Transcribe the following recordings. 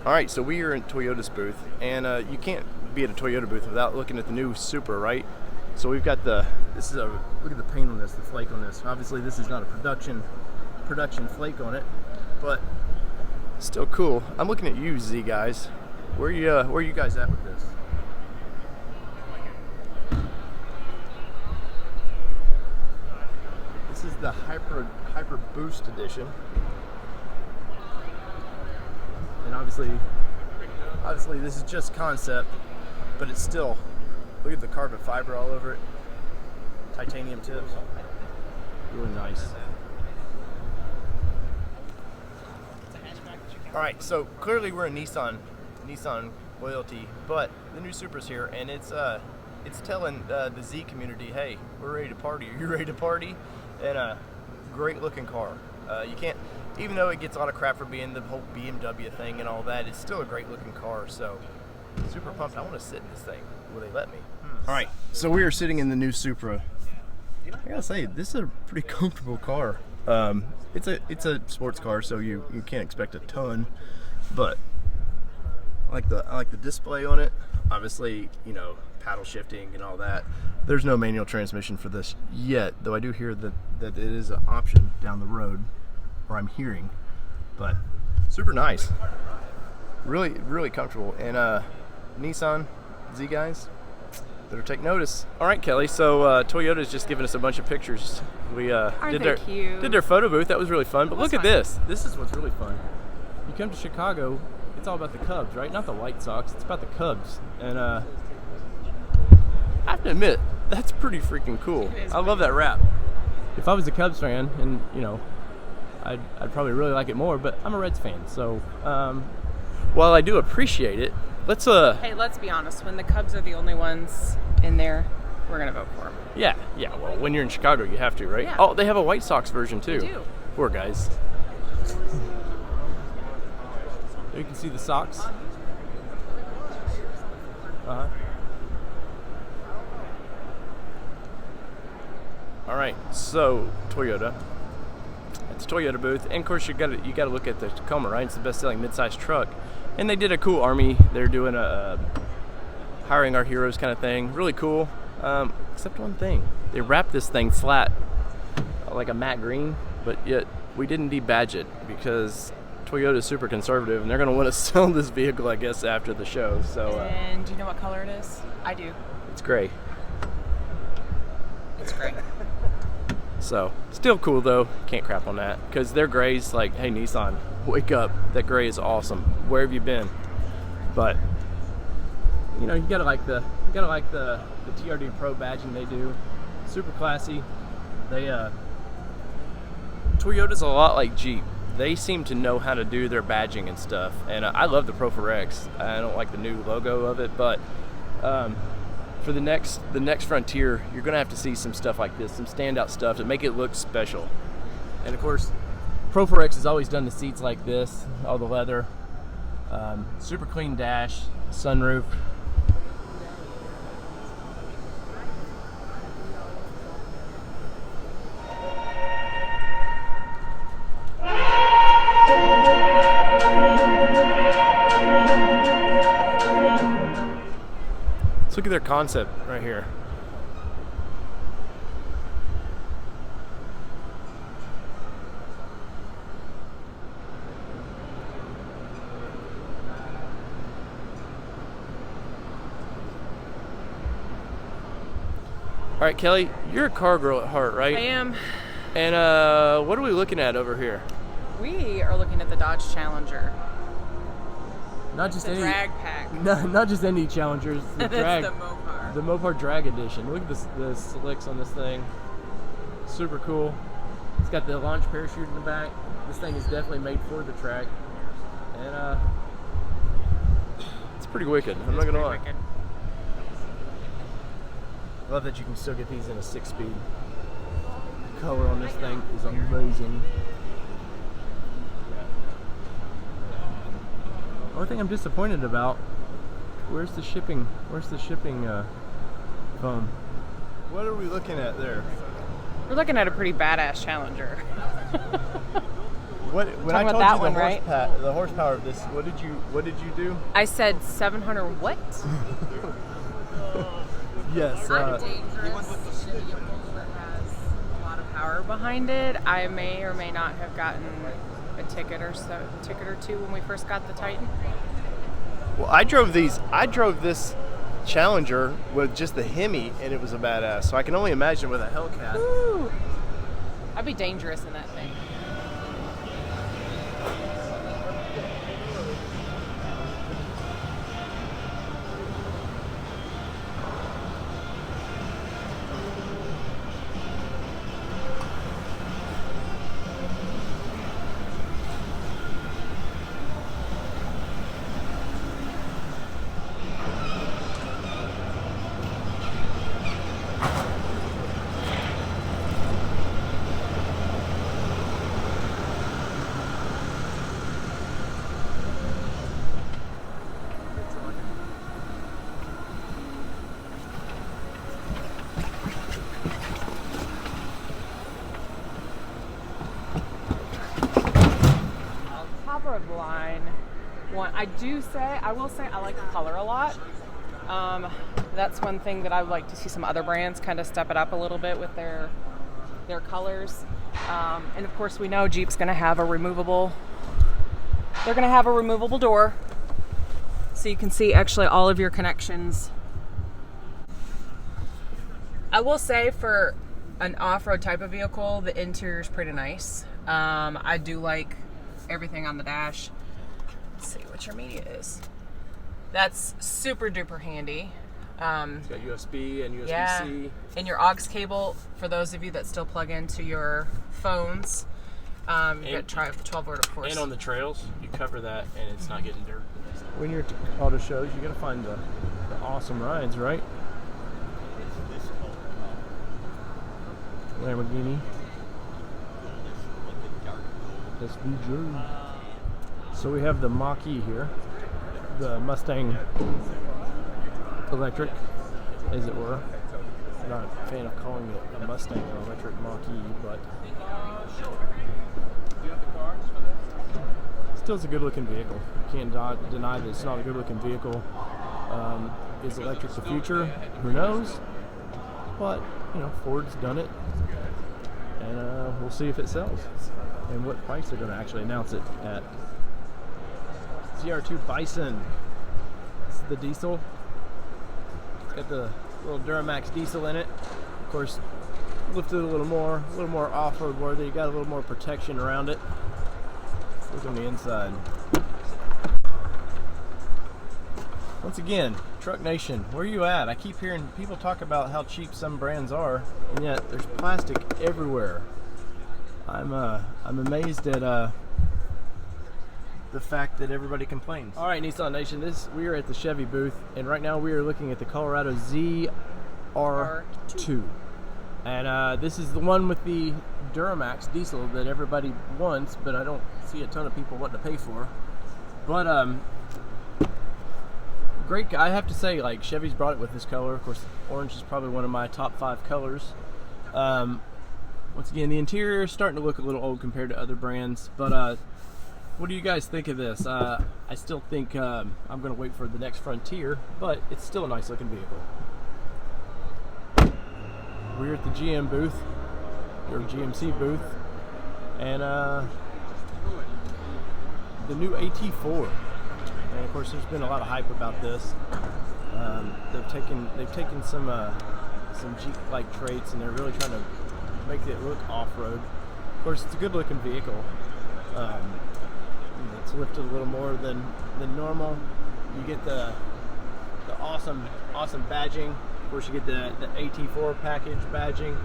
All right, so we are in Toyota's booth, and you can't be at a Toyota booth without looking at the new Supra, right? So we've got look at the paint on this, the flake on this. Obviously, this is not a production flake on it, but still cool. I'm looking at you, Z guys. Where are you guys at with this? This is the Hyper Boost edition. And obviously this is just concept, but it's still, look at the carbon fiber all over it. Titanium tips. Really nice. All right, so clearly we're a Nissan loyalty, but the new Supra's here, and it's telling the Z community, hey, we're ready to party. Are you ready to party? And a great looking car. You can't, even though it gets a lot of crap for being the whole BMW thing and all that, it's still a great looking car. So super pumped. I want to sit in this thing. Will they let me? All right, so we are sitting in the new Supra. I gotta say, this is a pretty comfortable car. It's a sports car, so you can't expect a ton, but I like the display on it. Obviously, paddle shifting and all that. There's no manual transmission for this yet, though I do hear that it is an option down the road, or I'm hearing. But super nice, really, really comfortable. And Nissan Z guys, better take notice. All right, Kelly. So Toyota's just given us a bunch of pictures. We did their photo booth. That was really fun. But look at this. This is what's really fun. You come to Chicago, it's all about the Cubs, right? Not the White Sox. It's about the Cubs. And I have to admit, that's pretty freaking cool. I love that wrap. If I was a Cubs fan, and I'd probably really like it more, but I'm a Reds fan. So while I do appreciate it, let's be honest. When the Cubs are the only ones in there, we're gonna vote for them. Yeah. Well, when you're in Chicago, you have to, right? Yeah. Oh, they have a White Sox version too. They do. Poor guys. You can see the Sox. All right, so Toyota. It's a Toyota booth, and of course you got to look at the Tacoma, right? It's the best-selling mid-sized truck, and they did a cool army. They're doing a hiring our heroes kind of thing. Really cool, except one thing: they wrapped this thing flat, like a matte green, but yet we didn't debadge it because Toyota's super conservative, and they're going to want to sell this vehicle, I guess, after the show. So. And do you know what color it is? I do. It's gray. It's gray. So, still cool though. Can't crap on that because their gray's like, hey Nissan, wake up! That gray is awesome. Where have you been? But you gotta like the TRD Pro badging they do. Super classy. Toyota's a lot like Jeep. They seem to know how to do their badging and stuff. And I love the Pro 4X. I don't like the new logo of it, but for the next frontier, you're gonna have to see some stuff like this, some standout stuff to make it look special. And of course, Pro 4X has always done the seats like this, all the leather, super clean dash, sunroof. Look at their concept right here. All right, Kelly, you're a car girl at heart, right? I am. And what are we looking at over here? We are looking at the Dodge Challenger. Not just any drag pack. Not just any Challengers. The drag. That's the Mopar. The Mopar Drag Edition. Look at the slicks on this thing. Super cool. It's got the launch parachute in the back. This thing is definitely made for the track, and it's pretty wicked. I'm not gonna lie. Wicked. I love that you can still get these in a 6-speed. The color on this thing is amazing. The only thing I'm disappointed about, where's the shipping phone? What are we looking at there? We're looking at a pretty badass Challenger. When I Talking told about you that one, right? the horsepower of this, what did you do? I said 700 what? Yes. A dangerous vehicle that has a lot of power behind it. I may or may not have gotten a ticket or two when we first got the Titan. Well, I drove this Challenger with just the Hemi, and it was a badass. So I can only imagine with a Hellcat. Woo! I'd be dangerous in that thing. Top of the line one. I will say I like the color a lot. That's one thing that I would like to see some other brands kind of step it up a little bit with their colors. And of course we know Jeep's going to have a removable door, so you can see actually all of your connections. I will say for an off-road type of vehicle, the interior is pretty nice. I do like everything on the dash. Let's see what your media is. That's super duper handy. It's got USB and USB-C. Yeah, and your aux cable for those of you that still plug into your phones. You've got 12 volt, of course. And on the trails, you cover that and it's not getting dirt. When you're at auto shows, you gotta find the awesome rides, right? Lamborghini. SVJ. So we have the Mach-E here, the Mustang electric, as it were. I'm not a fan of calling it a Mustang or electric Mach-E, but still it's a good looking vehicle. You can't deny that it's not a good looking vehicle. Is electric the future? Who knows? But, you know, Ford's done it, and we'll see if it sells and what price they're going to actually announce it at. ZR2 Bison. This is the diesel. It's got the little Duramax diesel in it. Of course, lifted a little more off-road worthy. You got a little more protection around it. Look on the inside. Once again, Truck Nation, where are you at? I keep hearing people talk about how cheap some brands are, and yet there's plastic everywhere. I'm amazed at the fact that everybody complains. All right, Nissan Nation, we are at the Chevy booth, and right now we are looking at the Colorado ZR2, and this is the one with the Duramax diesel that everybody wants, but I don't see a ton of people wanting to pay for. But great. I have to say, like, Chevy's brought it with this color. Of course, orange is probably one of my top 5 colors. Once again, the interior is starting to look a little old compared to other brands, but what do you guys think of this? I still think I'm going to wait for the next Frontier, but it's still a nice looking vehicle. We're at the GM booth, or GMC booth, and the new AT4. And of course, there's been a lot of hype about this. They've taken some Jeep-like traits, and they're really trying to make it look off-road. Of course, it's a good-looking vehicle. It's lifted a little more than normal. You get the awesome badging. Of course, you get the AT4 package badging.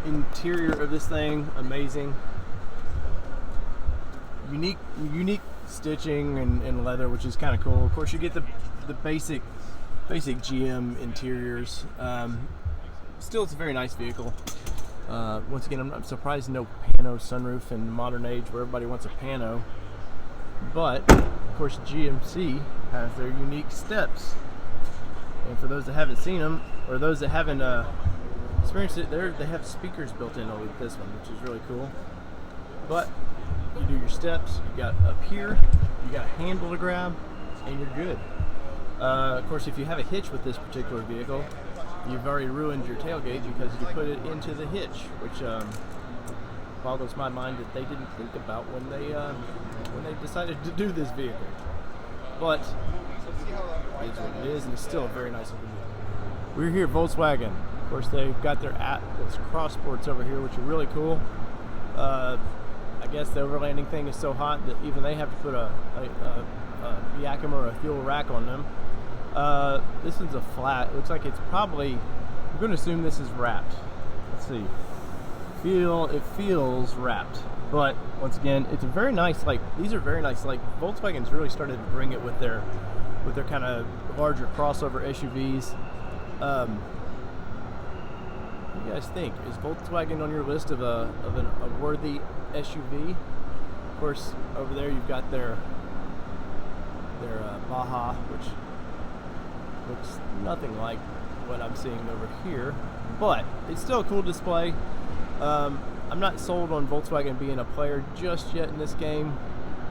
Interior of this thing, amazing. Unique stitching and leather, which is kind of cool. Of course, you get the basic GM interiors. Still, it's a very nice vehicle. Once again, I'm surprised no pano sunroof in the modern age where everybody wants a pano. But of course, GMC has their unique steps, and for those that haven't seen them, or those that haven't experienced it, they have speakers built in with this one, which is really cool. But you do your steps, you got up here, you got a handle to grab, and you're good. Of course, if you have a hitch with this particular vehicle, you've already ruined your tailgate because you put it into the hitch, which boggles my mind that they didn't think about when they decided to do this vehicle. But it is what it is, and it's still a very nice looking vehicle. We're here at Volkswagen. Of course, they've got their Atlas cross-sports over here, which are really cool. I guess the overlanding thing is so hot that even they have to put a Yakima or a fuel rack on them. This one's a flat. It looks like it's probably, I'm going to assume this is wrapped. Let's see. It feels wrapped. But once again, it's a very nice, like, these are very nice. Like, Volkswagen's really started to bring it with their kind of larger crossover SUVs. What do you guys think? Is Volkswagen on your list of a worthy SUV? Of course, over there you've got their Baja, which looks nothing like what I'm seeing over here, but it's still a cool display. I'm not sold on Volkswagen being a player just yet in this game,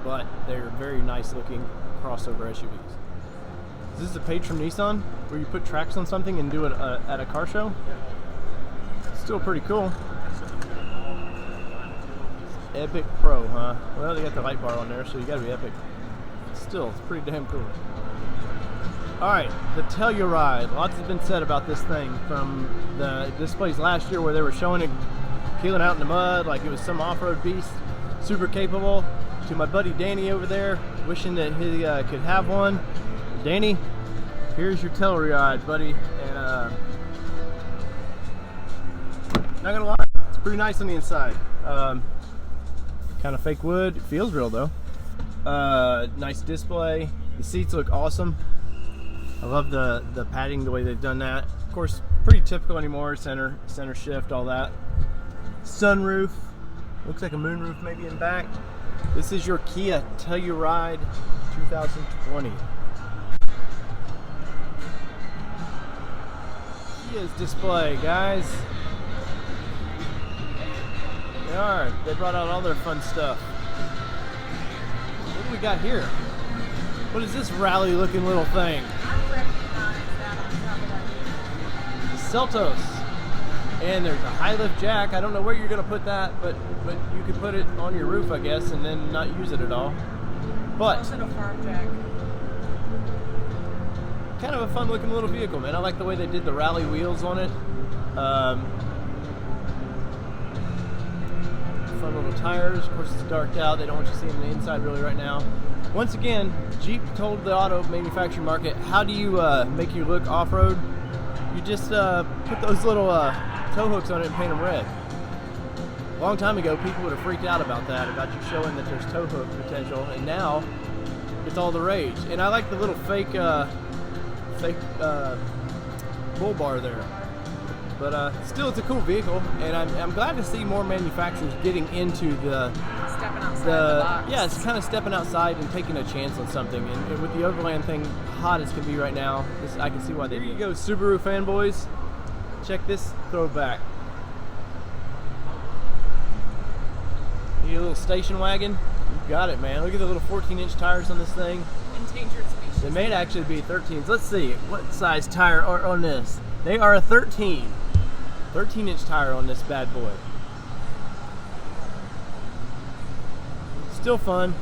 but they're very nice looking crossover SUVs. Is this a page from Nissan where you put tracks on something and do it at a car show? Still pretty cool. Epic Pro, huh? Well, they got the light bar on there, so you gotta be epic. Still, it's pretty damn cool. Alright, the Telluride. Lots has been said about this thing from the displays last year where they were showing it peeling out in the mud like it was some off-road beast, super capable, to my buddy Danny over there, wishing that he could have one. Danny, here's your Telluride, buddy. And not gonna lie, it's pretty nice on the inside. Kind of fake wood. It feels real though. Nice display. The seats look awesome. I love the padding, the way they've done that. Of course, pretty typical anymore. Center shift, all that. Sunroof. Looks like a moonroof maybe in back. This is your Kia Telluride 2020. Kia's display, guys. They brought out all their fun stuff. What do we got here? What is this rally looking little thing? Seltos. And there's a high lift jack. I don't know where you're going to put that, but you could put it on your roof, I guess, and then not use it at all. But Also a farm jack. Kind of a fun looking little vehicle, man. I like the way they did the rally wheels on it. Fun little tires. Of course, it's darked out. They don't want you seeing the inside really right now. Once again, Jeep told the auto manufacturing market, how do you make you look off-road? You just put those little tow hooks on it and paint them red. A long time ago, people would have freaked out about that, about you showing that there's tow hook potential, and now it's all the rage. And I like the little fake bull bar there. But still, it's a cool vehicle, and I'm glad to see more manufacturers getting into Stepping outside the box. Yeah, it's kind of stepping outside and taking a chance on something. And with the overland thing hot as can be right now, I can see why they do. Here you go, Subaru fanboys. Check this throwback. You need a little station wagon? You got it, man. Look at the little 14-inch tires on this thing. Endangered species. They may actually be 13s. Let's see, what size tire are on this? They are a 13-inch tire on this bad boy. Still fun.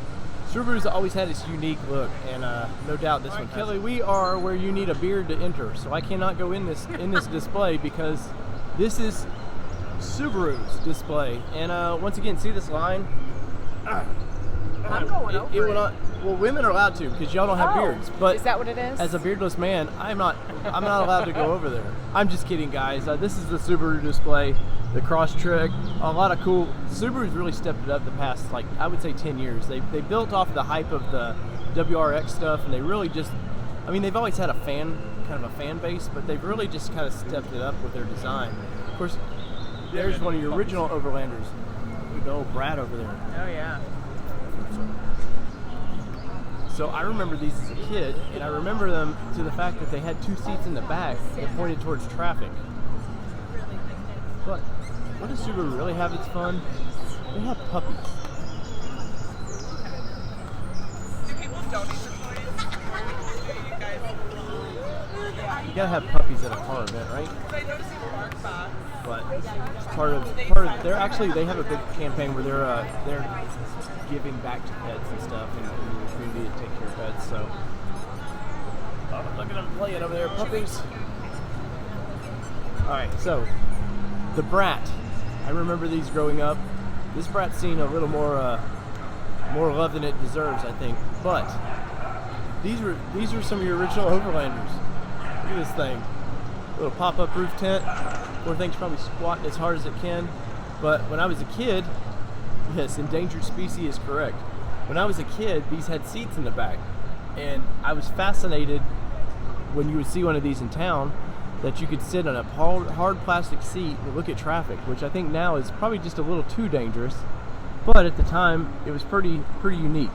Subaru's always had its unique look, and no doubt this one. Kelly, we are where you need a beard to enter, so I cannot go in this display because this is Subaru's display. And once again, see this line? I'm going over it. Well, women are allowed to because y'all don't have beards. But is that what it is? As a beardless man, I'm not allowed to go over there. I'm just kidding, guys. This is the Subaru display, the cross trick, a lot of cool. Subaru's really stepped it up the past, like, I would say 10 years. They built off the hype of the WRX stuff, and they really just, I mean, they've always had a fan base, but they've really just kind of stepped it up with their design. Of course, there's one of your original Overlanders, the old Brad over there. Oh yeah. So I remember these as a kid, and I remember them to the fact that they had two seats in the back that pointed towards traffic. But what does Subaru really have that's fun? They have puppies. gotta have puppies at a car event, right? But part of they have a big campaign where they're giving back to pets and stuff in the community to take care of pets. So look at them playing over there, puppies. All right, so the Brat. I remember these growing up. This Brat's seen a little more love than it deserves, I think. But these were some of your original Overlanders. Look at this thing. Little pop-up roof tent. Poor thing's probably squatting as hard as it can. But when I was a kid, yes, endangered species is correct. When I was a kid, these had seats in the back. And I was fascinated when you would see one of these in town that you could sit on a hard plastic seat and look at traffic, which I think now is probably just a little too dangerous. But at the time, it was pretty unique.